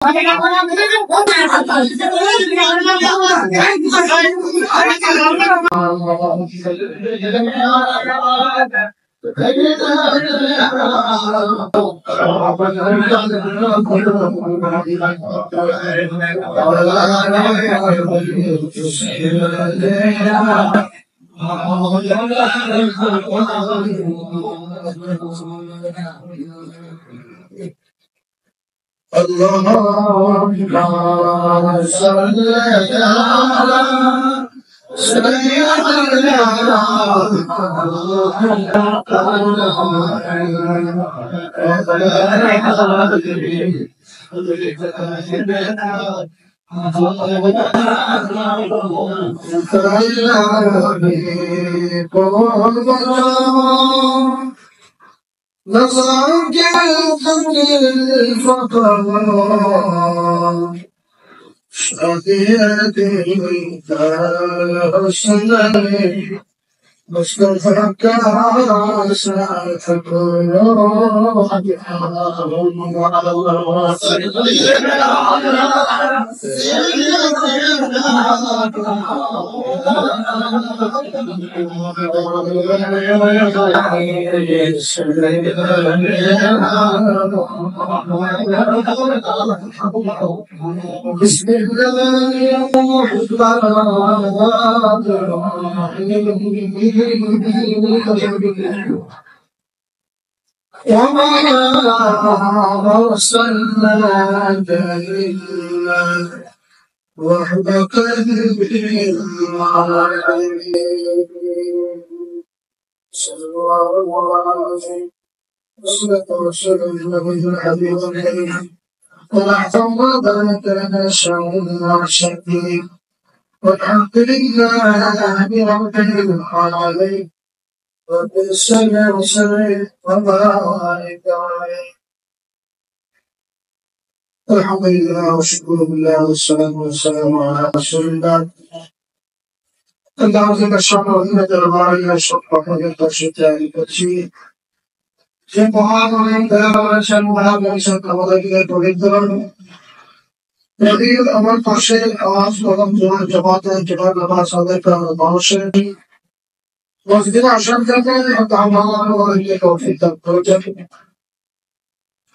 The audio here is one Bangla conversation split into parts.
اللهم صل على نظرك الفقر شقيتي كالحسن مصطفاك ساتكون بسم الله الرحمن الرحيم وما أرسلناك إلا وحدك بالعالمين صلى الله عليه وسلم الحبيب الكريم ونحفظ ذلك لنا الشعور والشكيم والحمد لله رب العالمين رب السماء والسماء وبارك عليه الحمد لله والشكر لله والصلاة والسلام على رسول الله اللهم صل على دربارنا شكرا للتشتاء الكثير যে মহান দয়াবান মহাবংশের আমাদেরকে পবিত্র নদীর আমার পাশে আওয়াজ প্রথম জোয়ার জমাতের জোয়ার নামাজ আদায় করার মানুষের মসজিদে আসার জন্য আমাদেরকে তৌফিক দান করেছেন।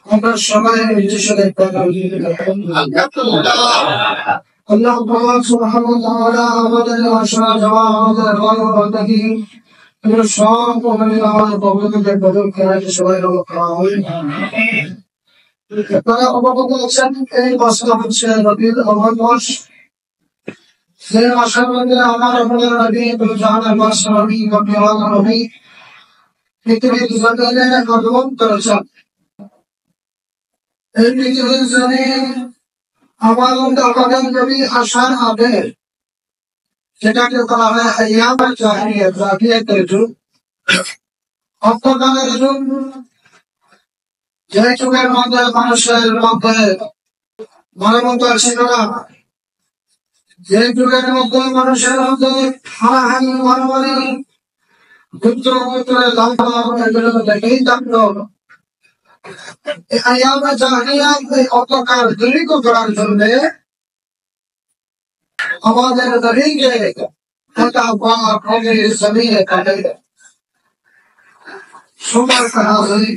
আমরা সবাই নিজস্ব আল্লাহ সুবহানাহু ওয়া তাআলা আমাদের আশা জওয়া আমাদের বান্দাকে এগুলো সব আমাদের প্রভুদের বদল করার সবাই আপনারা অবগত আছেন এই মাসটা হচ্ছে রবিউল আউয়াল মাস। যে মাসের মধ্যে আমার আপনার নবী জাহানের মাস রবি রবি পৃথিবীর জগতে আগমন করেছেন। এই পৃথিবীর জনে আমার আমাদের নবী আসার আগে সেটাকে বলা হয় আইয়ামুল জাহিলিয়া জাহিলিয়াতের যুগ অন্তকালের যুগ। যে যুগের মধ্যে মানুষের মধ্যে মানবতা ছিল না, যে যুগের মধ্যে মানুষের মধ্যে হানাহানি মারামারি যুদ্ধ করে এগুলো দেখেই থাকলো। আইয়ামে জাহিলিয়াত এই অন্ধকার দূরীক করার জন্য আমাদের নবীকে জমিনে কাটে সময় করা হয়।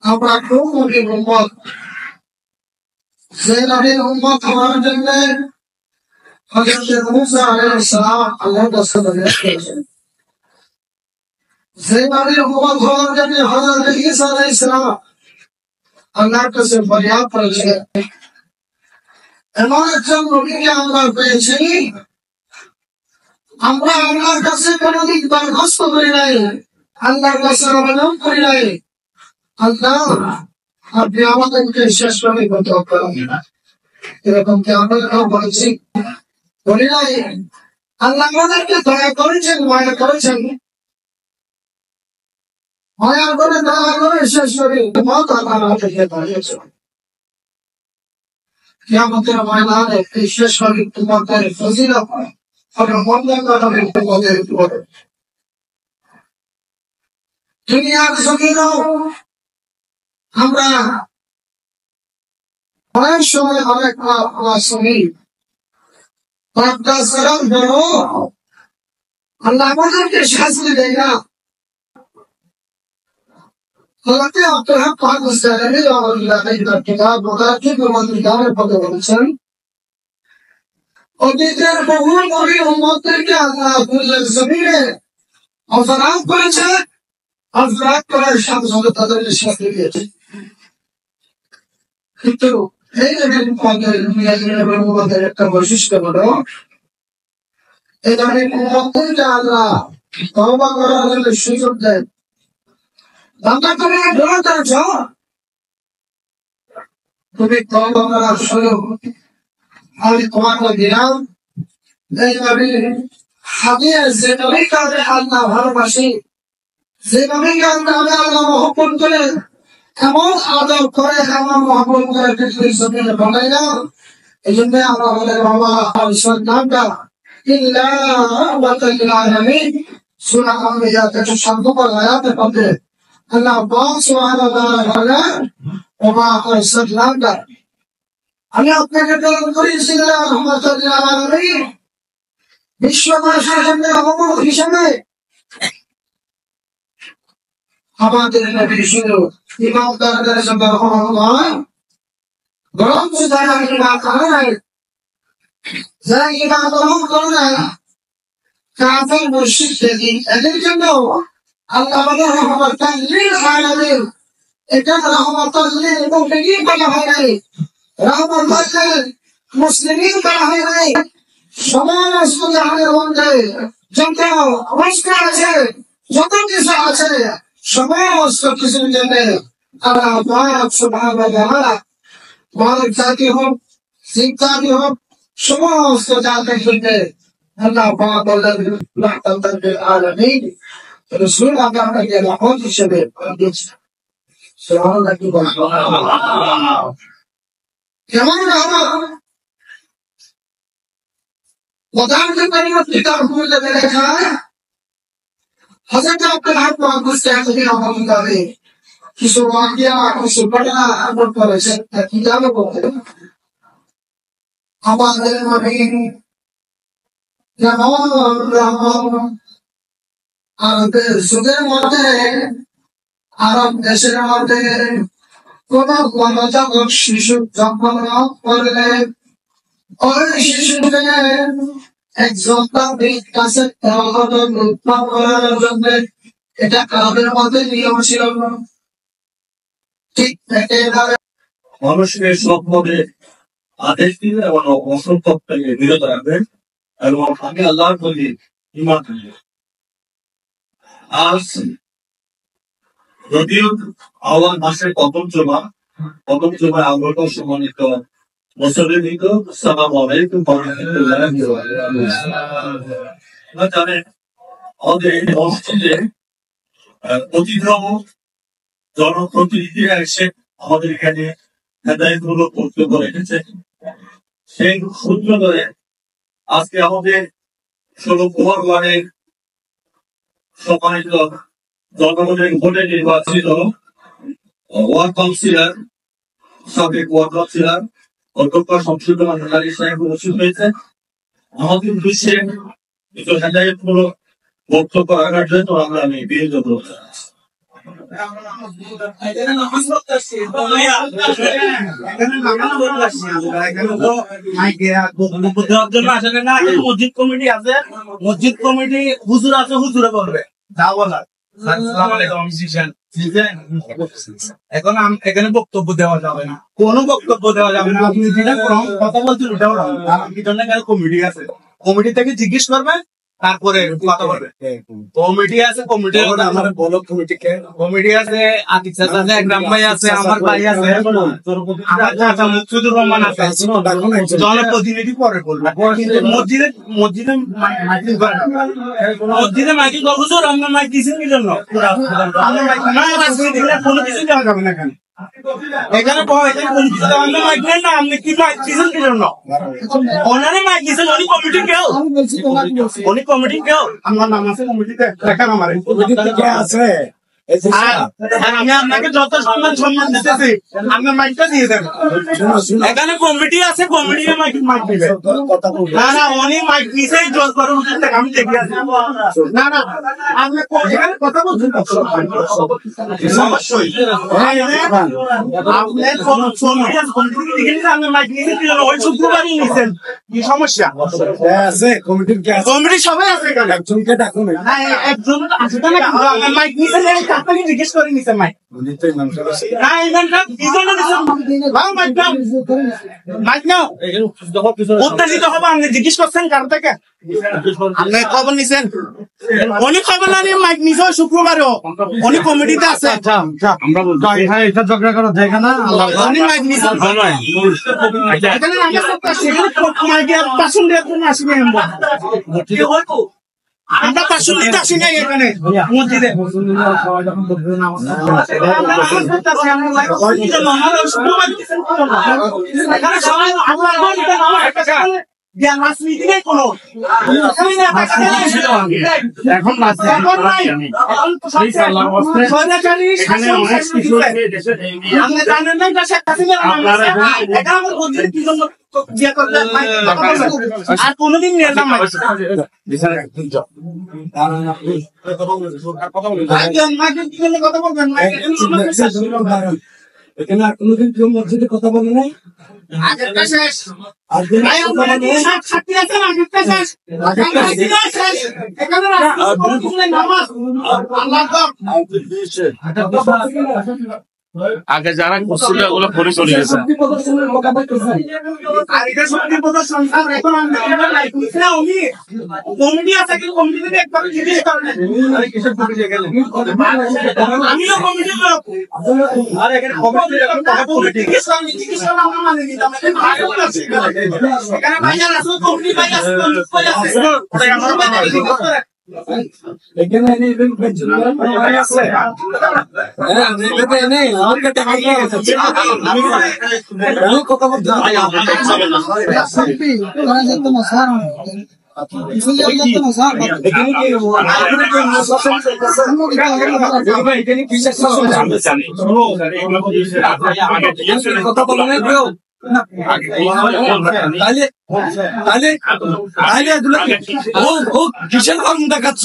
আমরা খুব নবীর উম্মত, যে নবীর উম্মত হওয়ার জন্য হযরত মুসা আলাইহিস সালাম আল্লাহর কাছে ফরিয়াদ করেছেন। যে নবীর উম্মত হওয়ার জন্য হযরত ঈসা আলাইহিস সালাম আল্লাহর কাছে ফরিয়াদ করেছেন। এমন একজন নবীকে আমরা পেয়েছি, আমরা আল্লাহর কাছে কোনদিন দরখাস্ত করি নাই, আল্লাহর কাছে আবেদন করি নাই আল্লাহ আপনি আমাদেরকে শেষ নবী করতে পারেন, এরকম কি আমরা বলেছি? বলি নাই। আল্লাহ আমাদেরকে দয়া করেছেন, মায়া করেছেন, মায়া করে দয়া করে শেষ নবী মত আল্লাহ থেকে দাঁড়িয়েছে। কিয়ামতের ময়দানে এই শেষ নবী তোমাদের ফজিলত হবে তোমাদের উপরে। দুনিয়ার জমিনেও আমরা অনেক সময় অনেক আমরা শুনি পাঁচটা সালাম বড় আল্লাহ আমাদেরকে শাস্তি দেয় না। হালাতে আপনারা পাকিস্তানের কিতাব মোতাকিব মন্ত্রীদের পদে বলেছেন অতীতের বহু নবী উম্মতদেরকে আল্লাহ কুল্লাল জমিনে অপরাধ করেছে, অপরাধ করার সাথে সাথে তাদেরকে শাস্তি দিয়েছে। কিন্তু এই নবীর একটা বৈশিষ্ট্য হলো এই নবীর উম্মতদেরকে আল্লাহ তওবা করার জন্য সুযোগ দেন। বান্দা তুমি দোয়া করেছ, তুমি তওবা করার সুযোগ আমি তোমাকে দিলাম। এই নবীর হাদিস যে নবীকে আল্লাহ ভালোবাসে, যে নবীকে আল্লাহ মহব্বত করে, এমন আদর করে, এমন মহব্বত করে পৃথিবীর জমিনে বানাই না। এই জন্য আমরা বলে বাবা নামটা সূরা আম্বিয়া 107 আয়াতে পাবে আল্লাহ সুবহানাহু ওয়া তাআলা বলেন ওমা আরসালনাকা, আমি আপনাকে প্রেরণ করেছি রাহমাতাল লিল আলামিন, বিশ্ববাসীর জন্য রহমত হিসেবে। আমাদের নবী শুধু ইমানদারদের জন্য রহমত নয়, বরং যারা ঈমান করে নাই, যারা ঈমান গ্রহণ করে নাই, কাফের মুশরিক এদের জন্য আল্লাহ আমাদের রহমতাল লিল আলামিন, এটা রহমতাল লিল মুমিনিন বলা হয় নাই, রহমতাল লিল মুসলিমিন বলা হয় নাই। সমস্ত জাহানের মধ্যে যত কষ্ট আছে, যত কিছু আছে, সমস্ত কিছুর জন্য আল্লাহ পাক সুবহানাহু ওয়া তাআলা মানব জাতি হোক, জিন জাতি হোক, সমস্ত জাতির জন্য আল্লাহ পাক বলেন রাহমাতাল লিল আলামিন। রাসূল আপনাকে রহমত হিসেবে দিয়েছেন। সুবহানাল্লাহ কি বলেন? কেমন রহমত? কোরআনের কারিমের কিতাব খুলে দেখা হযরত আব্দুল্লাহ ইবনে আব্বাস রাদিয়াল্লাহু তাআলা কিছু ওয়াকিয়া, কিছু ঘটনা আমল করেছেন কিতাবে বলতে আমাদের নবী যেমন আরবের যুগের মধ্যে, আরব দেশের মধ্যে কোন নবজাতক শিশু জন্ম করলে ওই শিশুকে একজন তাবির কাছে উৎপাদ করার জন্য এটা কাদের মধ্যে নিয়ম ছিল। ঠিক একেবারে মানুষকে সব পদে আদেশ দিলে এবং অসম্ভব থেকে বিরত রাখবেন এবং আমি আল্লাহর প্রতি ঈমান আনবেন। আজ যদিও আওয়াল মাসের প্রথম জুমায় আগত সম্মানিত মুসলিম আসসালামু আলাইকুম ওয়া রাহমাতুল্লাহি ওয়া বারাকাতুহু। জানেন আমাদের এই মসজিদে অতীত জনপ্রতিনিধিরা এসে আমাদের এখানে হেদায়েতমূলক বক্তব্য রেখেছে। সেই সূত্র ধরে আজকে আমাদের 16 ওয়ার্ডের সম্মানিত জনগণের ভোটে নির্বাচিত ওয়ার্ড কাউন্সিলর, সাবেক ওয়ার্ড কাউন্সিলর অধ্যক্ষ সংসদীয় আলী সাহেব উপস্থিত হয়েছে। আমাদের উদ্দেশ্যে কিছু হেদায়েতমূলক বক্তব্য রাখার জন্য আমি বিরত করছি। মসজিদ কমিটি আছে, মসজিদ কমিটি হুজুর আছে, হুজুরে বলবে যা বলার। এখন এখানে বক্তব্য দেওয়া যাবে না, কোনো বক্তব্য দেওয়া যাবে না। আপনি যেটা কথা বলছেন ওটাও কমিটি আছে, কমিটি থেকে জিজ্ঞেস করবেন, তারপরে কথা বলবে। কমিটি আছে, কমিটির আমার বলো কমিটি আছে, আতিক চাচা আছে, একরাম ভাই আছে, আমার ভাই আছে, আমার চাচা মুকসুদুর রহমান আছে, জনপ্রতিনিধি পরে বলবে। মসজিদে মাইকিং হুজুর আপনার মাইক দিচ্ছেন কি জন্য? কোনো কিছু দেওয়া যাবে না এখানে। এখানে কোনো কিছু দেওয়া মাইক নেন না, আপনি কি মাইক দিচ্ছেন কি জন্য? ওনারে মাইক দিচ্ছেন, উনি কমিটি কেউ, উনি কমিটি কেউ। আমার নাম আছে কমিটিতে, দেখেন আমার কমিটিতে কে আছে আর আমি আপনাকে যত সম্মান দিতেছি আপনার মাইকটা দিয়ে দেন। এখানে কমিটি আছে, কমিটি মাইক দিবে। না না, উনি মাইক নিচে জোর করে উঠে আমি দেখে আছি। না না, আপনি এখানে কথা বলছেন অবশ্যই আপনি মাইক নিচে ওই শুক্রবারই নিচ্ছেন, কি সমস্যা আছে? কমিটি সবাই আছে এখানে, একজনকে ডাকুন। একজন আসবে না, আপনার মাইক নিচে আপনাকে জিজ্ঞেস করে নিচ্ছেন মাইক। উত্তেজিত হবে, আপনি জিজ্ঞেস করছেন কার থেকে? আপনি খবর নিছেন? উনি খবর না নিয়ে মাইক নিছে শুক্রবারও, উনি কমিটিতে আছে। আমরা এটা ঝগড়া করার জায়গা না, উনি মাইক নিছেন। এখানে মাইকে পাশুন দিয়ে কোনো আসিনি আমরা পাশুন দিতে আসি নাই এখানে মসজিদে। রাজনীতি নেই কোনো, এখন জানেন না কি জন্য আর কোনদিন নিলাম কথা বলবেন এখানে আর কোনোদিন কেউ মসজিদে কথা বলে নাই। আগেরটা শেষ, আগে যারা করছিল ওগুলো করে চলে গেছে। আমিও কমিটির লোক, কথা বলতে কথা বলো না কেউ। কিসের কর্ম দেখাচ্ছ?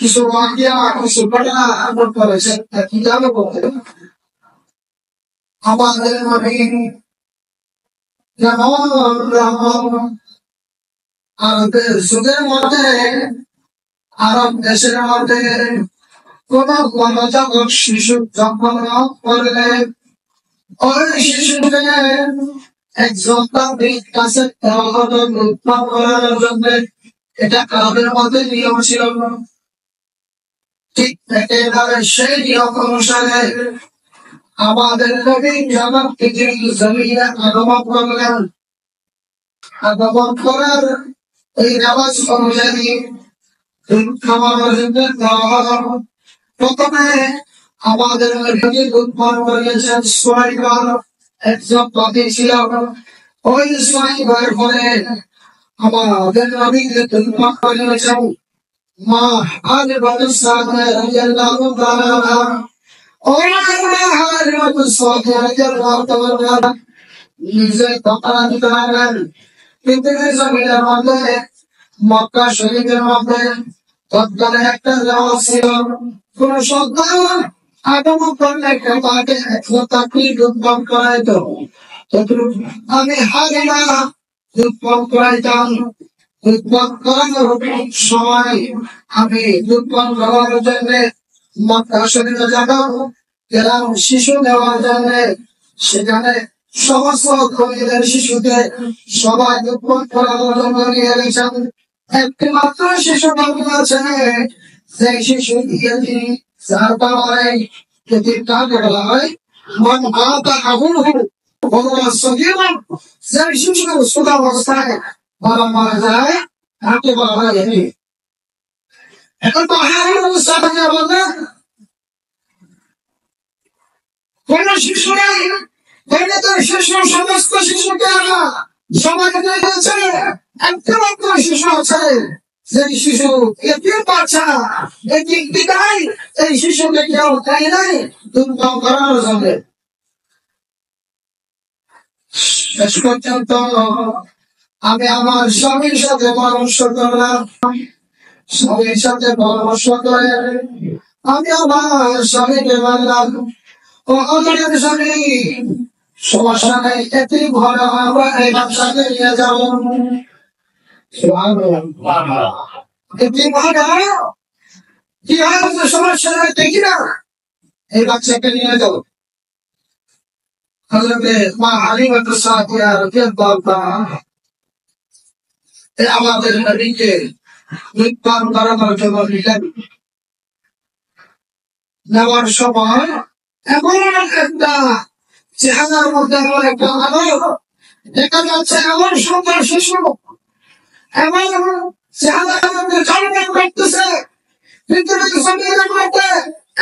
কিছু ওয়াকিয়া কিছু ঘটনা এমন করেছেন কিতাবে বলতে আমাদের নবী যেমন আরবের যুগের মধ্যে আরব দেশের মধ্যে কোন নবজাতক শিশু জন্মগ্রহণ করলে ওই শিশুকে একজন তান্ত্রিক কাছে উৎপন্ন করার জন্য এটা আরবের মধ্যে নিয়ম ছিল। ঠিক একেবারে সেই নিয়ম অনুসারে আমাদের নবী যখন পৃথিবীর জমিনে আগমন করলেন, আগমন করার এই রেওয়াজ অনুযায়ী প্রথমে আমাদের নবী উৎপন্ন করেছেন সুয়াইব একজন নবী ছিল। ওই সুয়াইবের পরে আমাদের নবীকে উৎপন্ন করেছেন মা হালিমাতুস সাদিয়া রাদিয়াল্লাহু তাআলা। ওই মা হালিমাতুস সাদিয়া রাদিয়াল্লাহু তাআলা নিজে তখন করেন পৃথিবীর জমিনের মধ্যে মক্কা শরীফের মধ্যে তৎকালে একটা রেওয়াজ ছিল, কোন সন্তান আগমন করলে তাকে তাকবীর উৎপন্ন করাইতো। আমি হালিমা উৎপন্ন করাইতাম। উৎপন্ন করানোর সময় আমি উৎপন্ন করার জন্য মক্কা শরীফে যাব, গেলাম শিশু নেওয়ার জন্য। সেখানে সমস্ত কবিদের শিশুকে সবাই উৎপন্ন করানোর জন্য নিয়ে গেছেন। একটি মাত্র শিশু বাকি আছে, সেই শিশু দিয়ে যার কারণে কাকে বলা হয় মন আতা আবুহু ওয়া সগীরা। সেই শিশু ছোট অবস্থায় বাবা মারা যায় তাকে বলা হয় এটি। এখন তো হারিমাতুস সাদিয়া বলে কোন শিশু নেই, শিশু সমস্ত শিশুকে সবাইকে দিয়েছে। একটা মাত্র শিশু আছে, সেই শিশু এটির বাচ্চা এটি বিদায়। এই শিশুকে কেউ তাই নাই দুর্গম করানোর জন্য। শেষ পর্যন্ত আমি আমার স্বামীর সাথে পরামর্শ করলাম। স্বামীর সাথে পরামর্শ করে আমি আমার স্বামীকে বললাম, ও আমাদের স্বামী সমস্যা নেই, এটি ঘরে আমরা এই ব্যবসাকে নিয়ে যাবো। এটি ঘরে কি হয় সমস্যা নেই, দেখি না এই বাচ্চাকে নিয়ে যাবো। মা হালিমাতুস সাদিয়া রাদিয়াল্লাহু তাআলা আমাদের নবীকে উৎপন্ন করানোর জন্য নিলেন। নেওয়ার সময় এমন একটা চেহারার মধ্যে এমন একটা আলো দেখা যাচ্ছে, এমন সুন্দর শিশু এমন চেহারার মধ্যে জন্মগ্রহণ করতেছে। পৃথিবীর জমিনের মধ্যে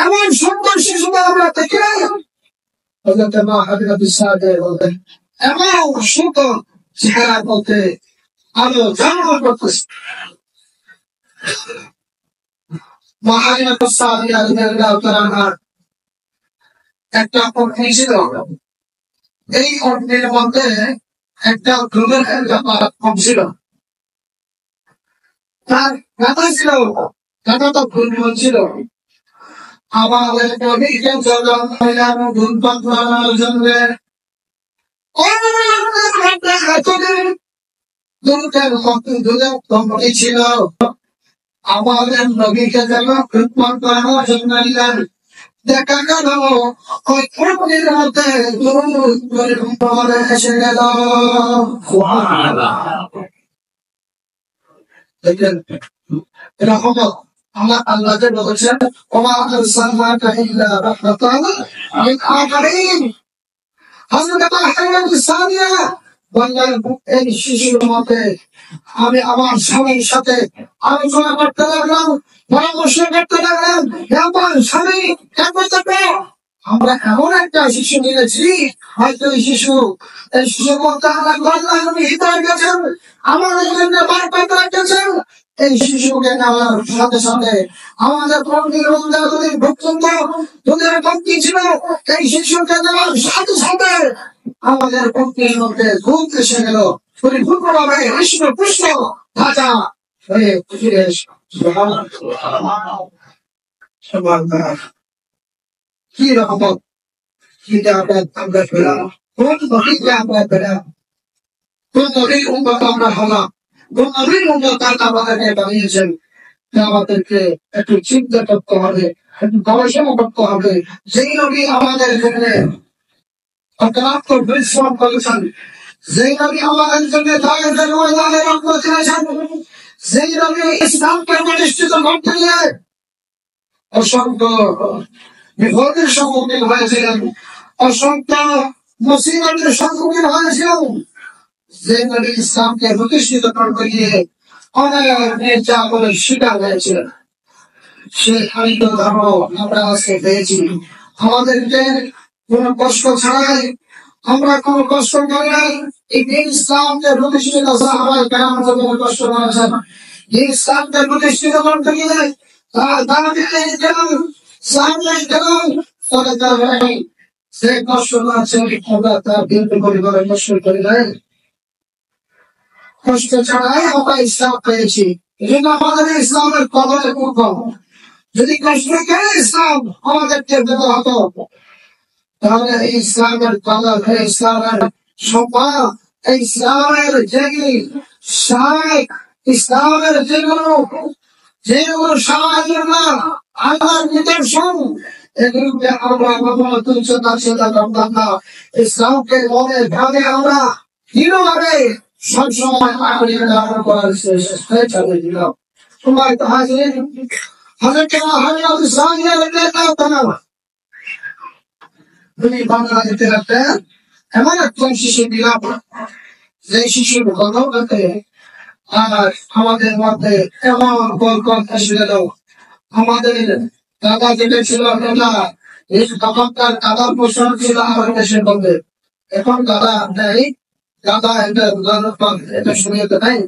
এমন সুন্দর শিশুকে আমরা দেখি নাই। হযরত মা হালিমাতুস সাদিয়া বলতেন এমন সুন্দর চেহারার মধ্যে আলো জন্মগ্রহণ করতেছে। মা হালিমাতুস সাদিয়া রাদিয়াল্লাহু তাআলা একটা অগ্নি ছিল। এই অগ্নির মধ্যে একটা ঘুমের কম ছিল, তার গাথা ছিল, গাথাটা ফুল ছিল। আমাদের নবীকে যখন ধূমপান করানোর জন্য ছিল, আমাদের নবীকে যখন ধূমপান করানোর জন্য নিলেন, দেখা গেল ওই অগ্নির মধ্যে এসে গেল। এরকম আল্লাহ যে বলেছেন ওমা আরসালনাকা ইল্লা রাহমাতাল লিল আলামিন। হযরত হালিমাতুস সাদিয়া বললেন এই শিশুর মধ্যে আমি আমার স্বামীর সাথে আলোচনা করতে লাগলাম, পরামর্শ করতে লাগলাম। আমার স্বামী কেমন থাকবে, আমরা এমন একটা শিশু নিয়েছি, হয়তো এই শিশু বলতে আমার হৃদয় গেছেন, আমাদের জন্য বারবার রেখেছেন। এই শিশুকে নেওয়ার সাথে সাথে আমাদের পন্থীর যতদিন পর্যন্ত তোদের পন্থী ছিল, এই শিশুকে নেওয়ার সাথে সাথে আমাদের পন্থীর মধ্যে ঘুম এসে গেল, পরিপূর্ণভাবে হৃষ্ট পুষ্ট ধাঁচা হয়ে ফিরে এসে কি রহমত, কি নিয়ামত আমরা পেলাম, কোন নবীকে আমরা পেলাম, কোন নবীর উম্মত আমরা হলাম, কোন নবীর উম্মত আমাদেরকে বানিয়েছেন। আমাদেরকে একটু চিন্তা করতে হবে, একটু গবেষণা করতে হবে। যেই নবী আমাদের জন্য অক্লান্ত পরিশ্রম করেছেন, যেই নবী আমাদের জন্য তায়েফের ময়দানে রক্ত ছিলেছেন, যেই নবী ইসলামকে প্রতিষ্ঠিত করতে গিয়ে অসংখ্য বিপদের সম্মুখীন হয়েছিলেন, অসংখ্য মুসিবতের সম্মুখীন হয়েছিলেন, যে নবী ইসলামকে প্রতিষ্ঠিত করতে গিয়ে অনেক নির্যাতনের শিকার হয়েছিলেন, সেই খালিদ ধর্ম আমরা আজকে পেয়েছি। আমাদেরকে কোন কষ্ট ছাড়াই, আমরা কোন কষ্ট করি নাই। এই দিন ইসলামকে প্রতিষ্ঠিত সাহাবায়ে কেরাম যখন কষ্ট করেছেন, এই ইসলামকে প্রতিষ্ঠিত করতে গিয়ে সে কষ্ট আছে, আমরা তার বিরুদ্ধে পরিবারে কষ্ট করি নাই। কষ্ট ছাড়াই আমরা ইসলাম পেয়েছি। এই জন্য আমাদের ইসলামের কদরে খুব কম। যদি কষ্ট করে ইসলাম আমাদেরকে দেওয়া হতো, তাহলে এই ইসলামের কদর, এই ইসলামের সম্মান, এই ইসলামের যেগুলি শায়েখ, ইসলামের যেগুলো সাহায্য না আল্লাহর নিদর্শন, এগুলোকে আমরা কখনো তুচ্ছ তাচ্ছিল্য করতাম না। ইসলামকে মনে ভাবে আমরা দৃঢ়ভাবে সবসময় আঁকড়ে ধারণ করার চেষ্টা চালিয়ে দিলাম। তোমার তো হাজির তুমি বাংলাদেশে একটা এমন একজন শিশু দিলাম, যে শিশুর গল্পে আর আমাদের মধ্যে এমন বরকত এসে গেল। আমাদের দাদা যেটা ছিল দাদা, এই তখনকার দাদার পোষণ ছিল আমার দেশের মধ্যে, এখন দাদা নেই। দাদা এটা শুনিয়ে নাই।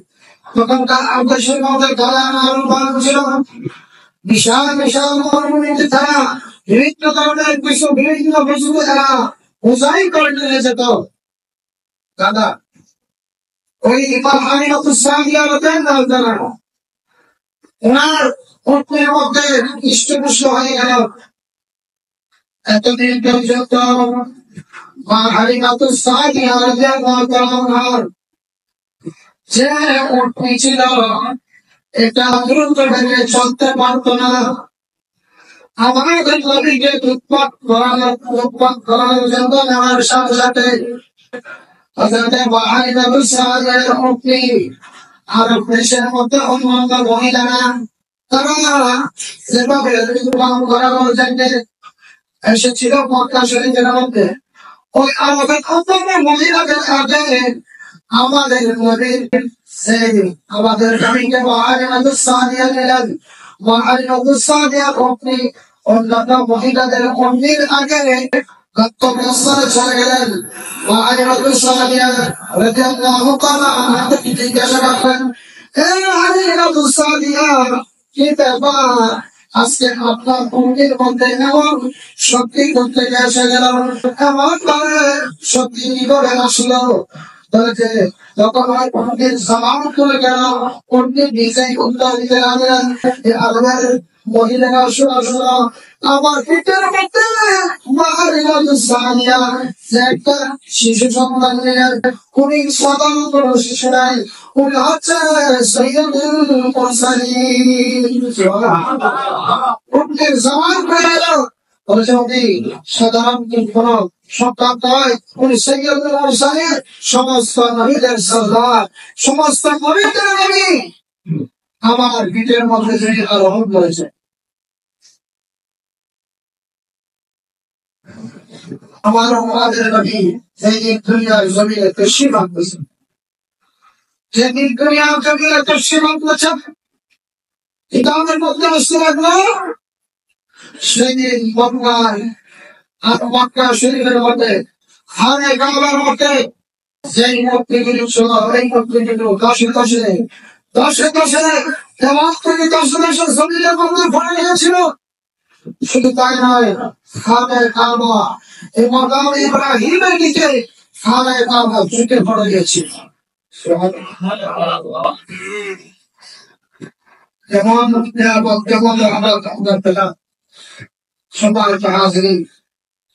তখনকার দেশের মধ্যে দাদা আমার ছিল বিশাল বিশাল মরুভূমিতে তারা বিভিন্ন ধরনের বিভিন্ন পশুকে তারা বোঝাই করে নিয়ে যেত। দাদা ওই ওনার পত্রের মধ্যে ইষ্টপুষ্ট হয়ে গেল। এতদিন পর্যন্ত মা হালিমাতুস সাদিয়া যে উঠনি ছিল, এটা দ্রুত ভেবে চলতে পারতো না। আমাদের নবীকে উৎপাত করানোর জন্য নেওয়ার সাথে সাথে আর দেশের মধ্যে অন্যান্য মহিলারা তারা যেভাবে করানোর জন্য এসেছিল মক্কা শরীফের মধ্যে, ওই আমাদের অন্যান্য মহিলাদের আগে আমাদের নবীর আমাদের নবীকে অন্যান্য মহিলাদের মন্দির আগে চলে গেলেন। জিজ্ঞাসা করলেন, কি ব্যাপার, আজকে আপনার মন্দির মধ্যে এমন শক্তি করতে এসে গেল, এমন ভাবে শক্তি কি করে আসলো? যখন পণ্ডিত সালাম করে গেল, পণ্ডিত নিজেই উত্তর দিতে লাগলেন, আরবের মহিলারা শোনা শোনা আমার পিঠের মধ্যে একটা শিশু সন্তান নিয়ে, উনি স্বতন্ত্র শিশু নাই, উনি হচ্ছে সৈয়দুল মুরসালিন। পণ্ডিত সালাম করে গেল, সাধারণ কোন সংক্রান্ত হয়, উনি সৈয়দুল মুরসালিন, সমস্ত নবীদের সরদার, সমস্ত নবীদের নবী আমার পিঠের মধ্যে যিনি আরোহণ করেছে। আমার আমাদের নবী যেদিন দুনিয়ার জমিনে তশরিফ করেছেন, যেদিন দুনিয়ার জমিনে তশরিফ করেছেন, এটা আমাদের মধ্যে আসতে লাগলো। সেদিন মক্কা শরীফের মধ্যে খানে কাবার মধ্যে যেই মূর্তিগুলি ছিল, এই মূর্তিগুলো দশে দশে এবং থেকে দশে জমিনের মধ্যে ভরে গিয়েছিল। শুধু তাই নয়, খানে কাবা এই মাকাম ইব্রাহিমের দিকে খানে কাবা ঝুঁকে পড়ে গিয়েছিল। যেমন যেমন আমরা পেলাম সবাই হাজির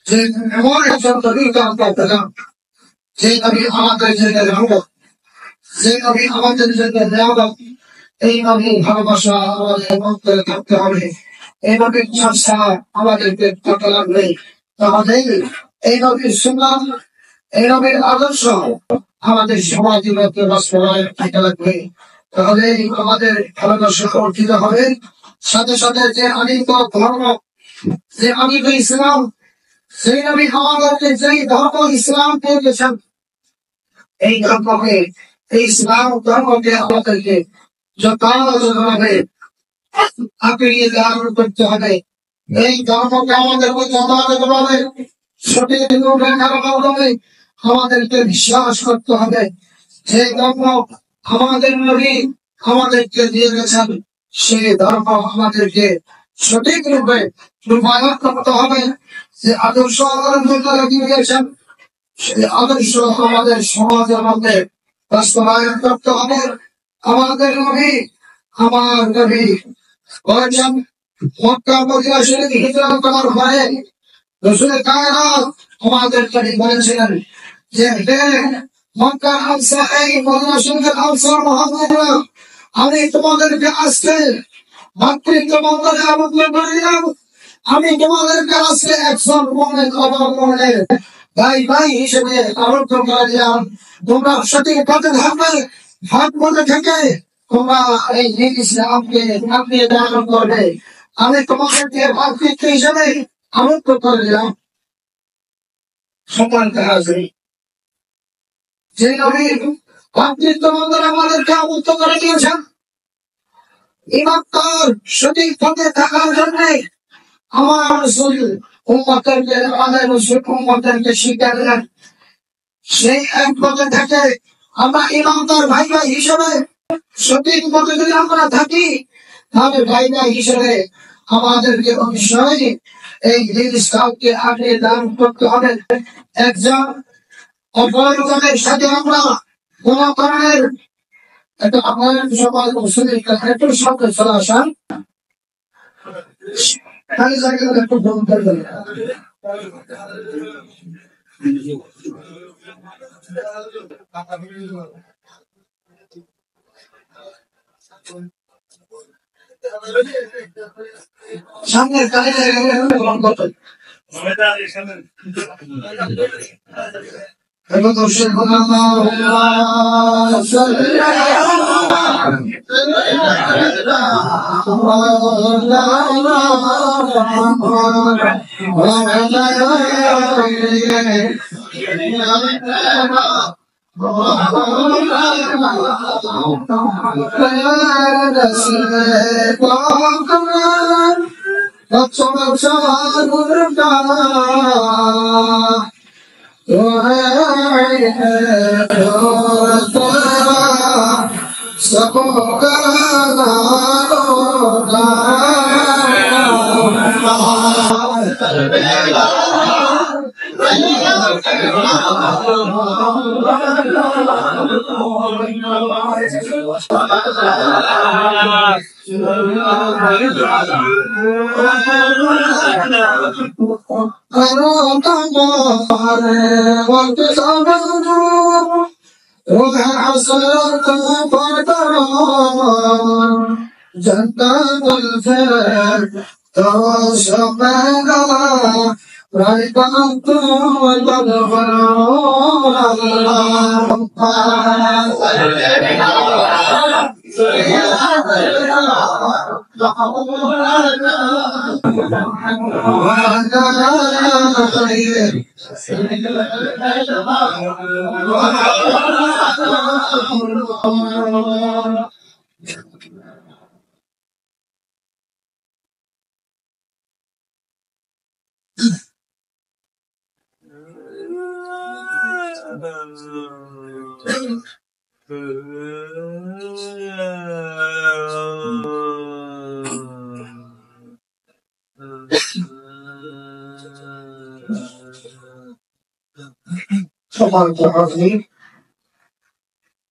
যে এমন একজন নবীকে আমরা পেলাম যে নবী আমাদের জন্য রহমত, যে নবী আমাদের জন্য নিয়ামত। এই নবীর ভালোবাসা আমাদের অন্তরে থাকতে হবে, এই নবীর চর্চা আমাদেরকে থাকা লাগবে। আমাদের এই নবীর সুন্নাত, এই নবীর আদর্শ আমাদের সমাজের মধ্যে বাস্তবায়ন থাকা লাগবে। তাহলে আমাদের ভালোবাসা অর্জিত হবে। সাথে সাথে যে আনিত ধর্ম, যে আনিত ইসলাম, সেই নবী আমাদেরকে যেই ধর্ম ইসলাম পেয়েছেন, এই ধর্মকে, এই ইসলাম ধর্মকে আমাদেরকে যথাযথভাবে আঁকড়িয়ে ধারণ করতে হবে। এই ধর্মকে আমাদেরকে যথাযথভাবে সঠিক রূপরেখার মাধ্যমে আমাদেরকে বিশ্বাস করতে হবে। যে ধর্ম আমাদের নবী আমাদেরকে দিয়ে গেছেন, সেই ধর্ম আমাদেরকে সঠিক রূপে রূপায়ণ করতে হবে। যে আদর্শ আমাদের দিয়ে গেছেন, সেই আদর্শ আমাদের সমাজের মধ্যে বাস্তবায়ন করতে হবে। আমাদের নবী, আমার নবী বলেছেন, মক্কা মদিনা শরীফ হিজরত করার পরে রাসূল কায়নাত আমাদেরকে বলেছিলেন যে হে মক্কার আনসার, এই মদিনা শরীফের আনসার মুহাম্মদরা, আমি তোমাদেরকে আজকে ভাতৃত্ব বন্ধনে আমন্ত্রণ করিলাম। আমি তোমাদেরকে আজকে একজন মুমিন অমর মুমিনের ভাই ভাই হিসেবে আমন্ত্রণ করিলাম। তোমরা সঠিক পথে থাকবে, হক পথে থেকে তোমরা এই ইসলামকে আপনিয়ে ধারণ করবে। আমি তোমাদেরকে ভাতৃত্ব হিসেবে আমন্ত্রণ করিলাম। সম্মানিত হাজির, যে নবী ভাতৃত্ব বন্ধন আমাদেরকে আমন্ত্রণ করে দিয়েছেন, ইমানদার সঠিক পথে থাকার জন্য আমার রাসূল উম্মতকে, আমাদের রাসূল উম্মতকে শিক্ষা দিলেন। সেই এক পথে থেকে আমরা ইমানদার ভাই ভাই হিসেবে সঠিক পথে যদি আমরা থাকি, তাহলে ভাই ভাই হিসেবে আমাদেরকে অবশ্যই এই ইসলামকে আগে দান করতে হবে। একজন অপরজনের সাথে আমরা কোন ধরনের একটা আমাদের সমাজ মুসলিম একটু সাথে চলে আসান খালি জায়গায় একটু ফোন করবেন। সামনের কাজে ফোন করবেন।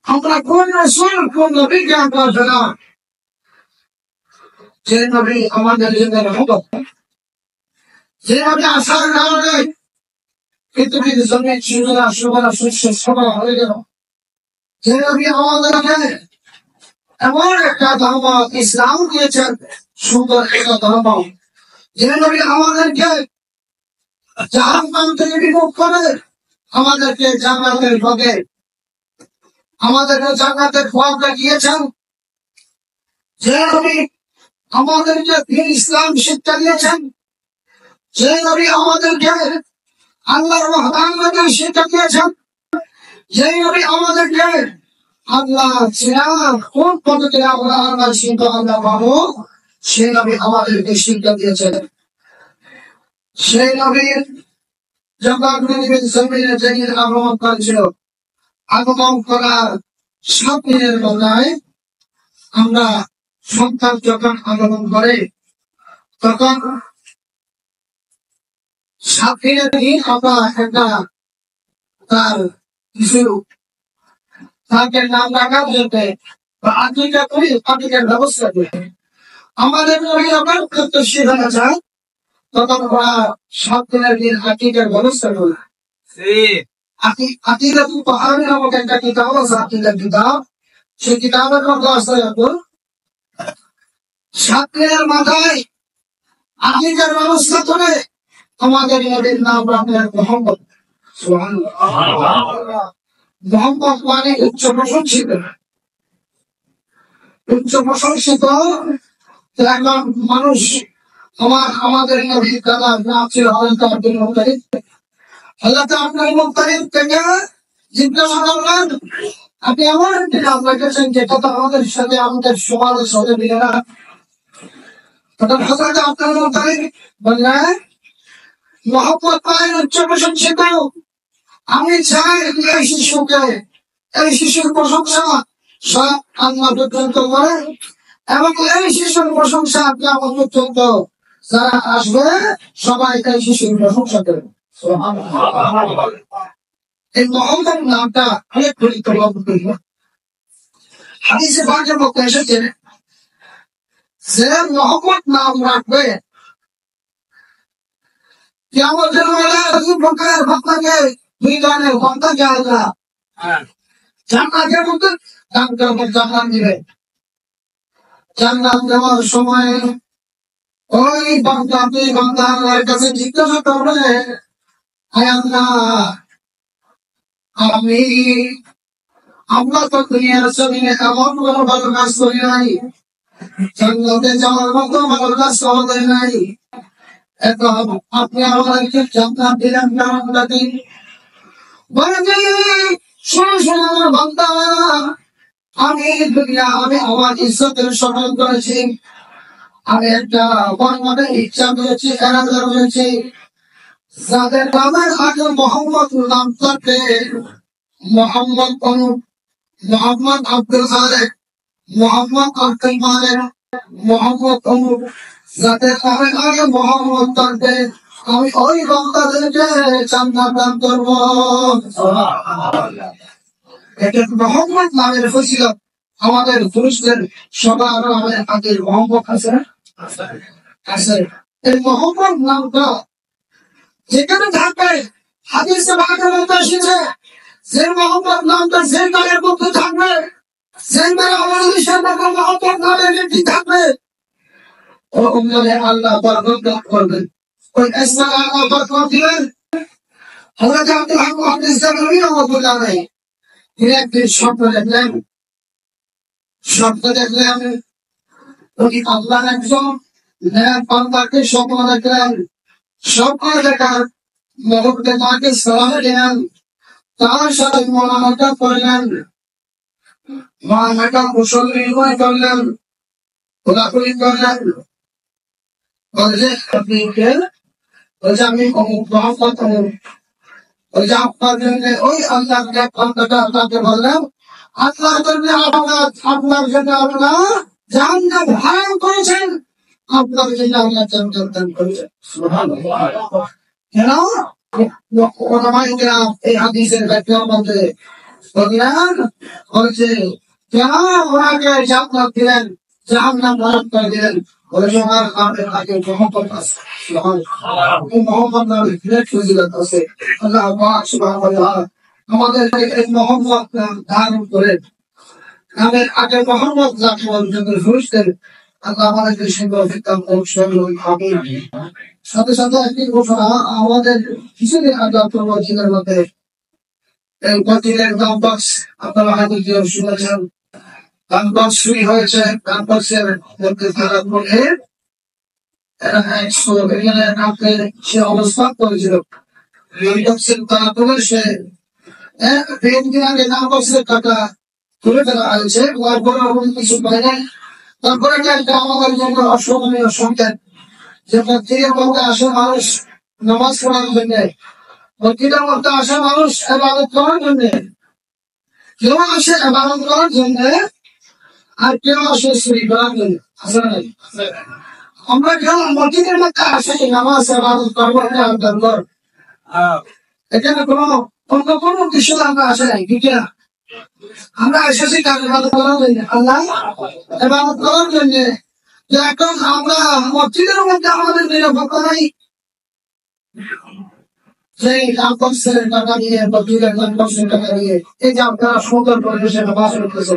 আমরা কোন রাসূল কোন নবীকে আমরা পেলাম, যে নবী আমাদের জন্য রহমত, যে নবী আসার কারণে পৃথিবীর জমিন সূর্যরা সুবরা শস্য সবল হয়ে গেল, যে নবী আমাদেরকে এমন একটা ধর্ম ইসলাম দিয়েছেন, সুন্দর একটা ধর্ম, যে নবী আমাদেরকে জাহান্নাম থেকে বিমুখ করে আমাদেরকে জান্নাতের পথে, আমাদেরকে জান্নাতের পথ দেখিয়েছেন, যে নবী আমাদেরকে দ্বীন ইসলাম শিক্ষা দিয়েছেন, যে নবী আমাদেরকে আল্লাহর ওয়াহদানিয়তের শিক্ষা দিয়েছেন, যে নবী আমাদেরকে আল্লাহ ছিলাম কোন পদ্ধতিতে আমরা আল্লাহ শিক্ষা আল্লাহ পাবো, সেই নবী আমাদেরকে শিক্ষা দিয়েছেন। সেই নবীর যখন পৃথিবীর জমিনে যেদিন আগমন করেছিল, আগমন করার 7 দিনের বেলায় আমরা সন্তান যখন আগমন করে, তখন 7 দিনের দিন আমরা একটা তার কিছু তাকে নাম রাখার জন্য বা আকিকা করি, আকিকার ব্যবস্থা করি। আমাদের নবী যখন প্রত্যক্ষী হয়ে যায়, তখন আমরা 7 দিনের দিন আকিকার ব্যবস্থা করি। আকিকা তো পাহাড়ি নামক একটা কিতাব আছে, আকিকার কিতাব। সেই কিতাবের মধ্যে আছে 7 দিনের মাথায় আকিকার ব্যবস্থা করে আমাদের নবীর নাম রাখলেন মোহাম্মদ। সুবহানাল্লাহ। মোহাম্মদ মানে উচ্চ প্রশংসিত, উচ্চ প্রশংসিত। এখন মানুষ আমাদের নবীর দাদার নাম ছিল হযরত আব্দুল মুত্তালিব। হযরত আব্দুল মুত্তালিব থেকে জিজ্ঞাসা করলেন, আপনি এমন একটি নাম রেখেছেন যেটা তো আমাদের সাথে আমাদের সমাজের সাথে মিলে না। তখন হযরত আব্দুল মুত্তালিব বললেন, মোহাম্মদ মানে উচ্চ প্রশংসিত। আমি চাই এই শিশুকে, এই শিশুর প্রশংসা সব আল্লাহ পর্যন্ত করে, এবং এই শিশুর প্রশংসা আপনি আমার পর্যন্ত যারা আসবে সবাই এই শিশুর প্রশংসা করবে। এই মোহাম্মদ নামটা অনেক গুরুত্বপূর্ণ। হাদিসে পাকের মধ্যে এসেছে যে মোহাম্মদ নাম রাখবে, কিয়ামতের বেলায় 2 প্রকার বান্দাকে, 2 ধরনের বান্দাকে আল্লাহ জান্নাতের মধ্যে দান করবেন, জান্নাত দিবেন। জান্নাত দেওয়ার সময় ওই বান্দা 2 বান্দা আল্লাহর কাছে জিজ্ঞাসা করবে, হে আল্লাহ, আমরা তো দুনিয়ার জমিনে এমন কোনো ভালো কাজ করি নাই, জান্নাতে যাওয়ার মতো ভালো কাজ আমাদের নাই, এখন আপনি আমাদেরকে জান্নাত দিলেন না? আমরা দিন বলে যে শোনো বান্দা, আমি আমার ইজ্জতের স্মরণ করেছি, আমি একটা মনে ইচ্ছা করেছি, এরাদা করেছি, যাদের নামের আগে মোহাম্মদ নাম থাকবে, মোহাম্মদ অনুপ, মোহাম্মদ আব্দুল খালেক, মোহাম্মদ আব্দুল মালেক, মোহাম্মদ অনুপ, যাদের নামের আগে মোহাম্মদ থাকবে, আমি ওই বান্দাদেরকে জান্নাত দান করব। এটা মোহাম্মদ নামের ফজিলত। আমাদের পুরুষদের সবার নামের আগে মোহাম্মদ আছে, আছে। এই মোহাম্মদ নামটা যেখানে থাকবে, হাদিসে পাকের মধ্যে এসেছে যে মোহাম্মদ নামটা যে গায়ের মধ্যে থাকবে, যে মেয়েরা মোহাম্মদ নামের ব্যক্তি থাকবে, ও উম্মতে আল্লাহ বরকত দান করবেন, ওই ইসমে আল্লাহ বরকত দিবেন। হযরত আব্দুল হক মুহাদ্দিস জালালি রাহমাতুল্লাহ আলাইহি তিনি একদিন স্বপ্ন দেখলেন, উনি আল্লাহর একজন নেক বান্দাকে স্বপ্ন দেখলেন। স্বপ্ন দেখার মুহূর্তে তাকে সালাম দিলেন, তার সাথে মোনাজাত করলেন, মোনাজাত মুসল্লি করলেন, খোলাখুলি করলেন। বলছে আপনি কে? বলছে আমি অমুক মোহাম্মদ অমুক। বলছে আপনার জন্য ওই আল্লাহর নেক বান্দাটা আপনাকে বললাম, আল্লাহর জন্য আপনার জন্য আল্লাহ জান্নাত হারাম করেছেন, আপনার জন্য আল্লাহ জান্নাত দান করেছেন। সুবহানাল্লাহ। কেন? ওলামায়ে কেরাম এই হাদিসের ব্যাখ্যার মধ্যে বললেন, বলছে কেন ওনাকে জান্নাত দিলেন, জাহান্নাম হারাম করে দিলেন? ولجمال আগে মোহাম্মদ আছে মোহাম্মদ নামে গ্রেট ফজিলত আছে আল্লাহ পাক সুবহানাহু ওয়া তাআলা আমাদের এই মোহাম্মদ নাম ধারণ করে নামের আগে মোহাম্মদ জাতীয় যুগের ফুরুষদের আল্লাহ আমাদেরকে সুন্দর ফিতাম অবশ্যই আমিন সাথে সাথে একটি ঘোষণা আমাদের কিছুদিন আগে আপনার মসজিদের মধ্যে এই মসজিদের দাম বক্স আপনারা হয়তো শুনেছেন দাম বক্স শুরু হয়েছে দাম বক্সের মধ্যে তারা বলে এখানে আপনি সে অবস্থান করেছিল তারা বলে সে দিন আগে দাম বক্সের টাকা তুলে ফেলা হয়েছে তারপরে কিছু পায় নাই তারপরে একটা আমাদের জন্য অসহনীয় সংকেত যে মসজিদের মধ্যে আসে মানুষ নামাজ পড়ার জন্য মসজিদের মধ্যে আসে মানুষ ইবাদত করার জন্য কেউ আসে ইবাদত করার জন্য আর কেউ আসে চুরি করার জন্য আমরা কেউ মসজিদের মধ্যে আসে নামাজ ইবাদত করবো এখানে কোনো অন্য কোনো উদ্দেশ্য আমরা আসে নাই ঠিক না আমরা এসেছি কার ইবাদত করার জন্য আল্লাহ ইবাদত করার জন্য এখন আমরা মসজিদের মধ্যে আমাদের নিরাপত্তা নাই সেই ক্যাম্পাসের টাকা নিয়ে মসজিদের ক্যাম্পাসের টাকা নিয়ে এই যে আপনারা সুন্দর পরিবেশে নামাজ পড়তেছে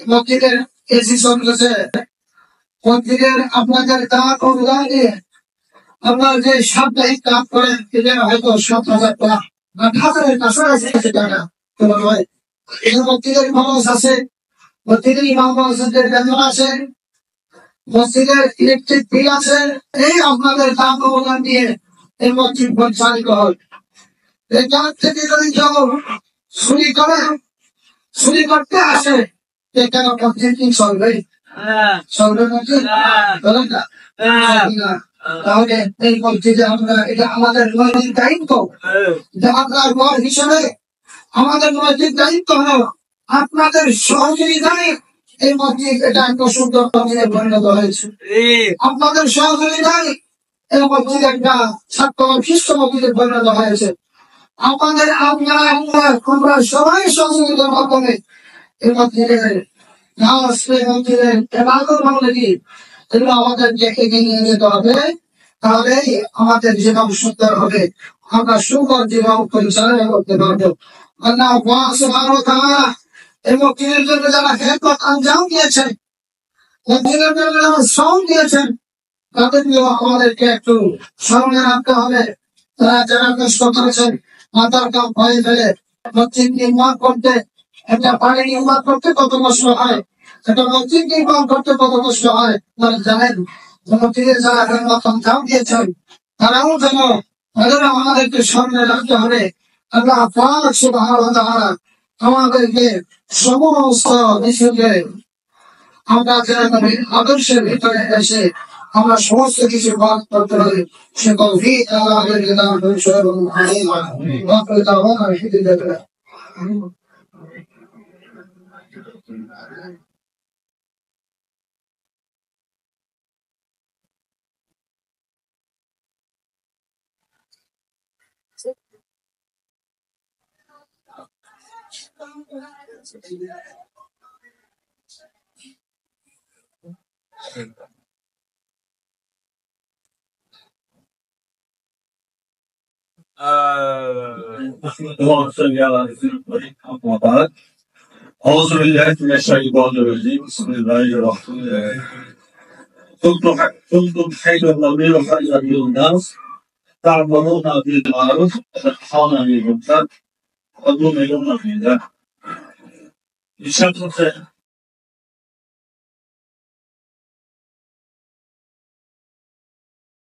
মসজিদের এসি চলতেছে মসজিদের আপনাদের টাকা অনুদান দিয়ে আপনার যে সাপ্তাহিক কাজ করেন এদের হয়তো 7,000 টাকা 8,000-এর কাছাকাছি টাকা তোমার হয় এখানে মসজিদের খরচ আছে মসজিদের ইমাম মসজিদের বেতন আছে মসজিদের ইলেকট্রিক বিল আছে এই আপনাদের দাম অনুদান দিয়ে এই মসজিদ পরিচালিত হয় এখান থেকে যদি কেউ চুরি করতে আসে এখানে মসজিদ কি চলবে চলবে মসজিদ বলেন না তাহলে এই মসজিদে আমরা এটা আমাদের নৈতিক দায়িত্ব যে আপনার ঘর হিসেবে আমাদের নৈতিক দায়িত্ব হলো আপনাদের সহযোগিতায় এই মসজিদ এটা একটা সুন্দর মসজিদে পরিণত হয়েছে আপনাদের সহযোগিতায় এই মসজিদ একটা ছাত্র খ্রিস্ট মসজিদে পরিণত হয়েছে আমাদের আপনারা আমরা সবাই সহযোগিতার মাধ্যমে এই মসজিদের নামাজ এই মসজিদের ইবাদত মামলা কি এগুলো আমাদেরকে এগিয়ে নিয়ে যেতে হবে তাহলে আমাদের জীবন সুন্দর হবে আমরা সুন্দর জীবন পরিচালনা করতে পারবো আল্লাহ সুবহানাহু ওয়া তাআলা এই মসজিদের জন্য যারা খেদমত আঞ্জাম দিয়েছেন মসজিদের জন্য যারা শ্রম দিয়েছেন তাদেরকেও আমাদেরকে একটু স্মরণে রাখতে হবে তারা যারা কষ্ট করেছেন মাথার কাম ভয়ে ফেলে মসজিদ নির্মাণ করতে একটা বাড়ি নির্মাণ করতে কত কষ্ট হয় একটা মসজিদ নির্মাণ করতে কত কষ্ট হয় তারা জানেন মসজিদের যারা খেদমত আঞ্জাম দিয়েছেন তারাও যেন তাদেরও আমাদেরকে স্মরণে রাখতে হবে আল্লাহ পাক সুবহানাহু ওয়া তাআলা আমাদেরকে সমস্ত বিষয়কে আমরা যেন আদর্শের ভিতরে এসে আমরা সমস্ত কিছু বাদ করতে পারি সে তৌফিক আল্লাহ আমাদেরকে দান করুন আমিন ওয়া আখিরু দাওয়ানা আলহামদুলিল্লাহ اللهم صل على سيدنا محمد أعوذ بالله من الشيطان الرجيم بسم الله الرحمن الرحيم كنتم خير أمة أخرجت للناس تعملون بالمعروف وتنهون عن المنكر وتؤمنون بالله.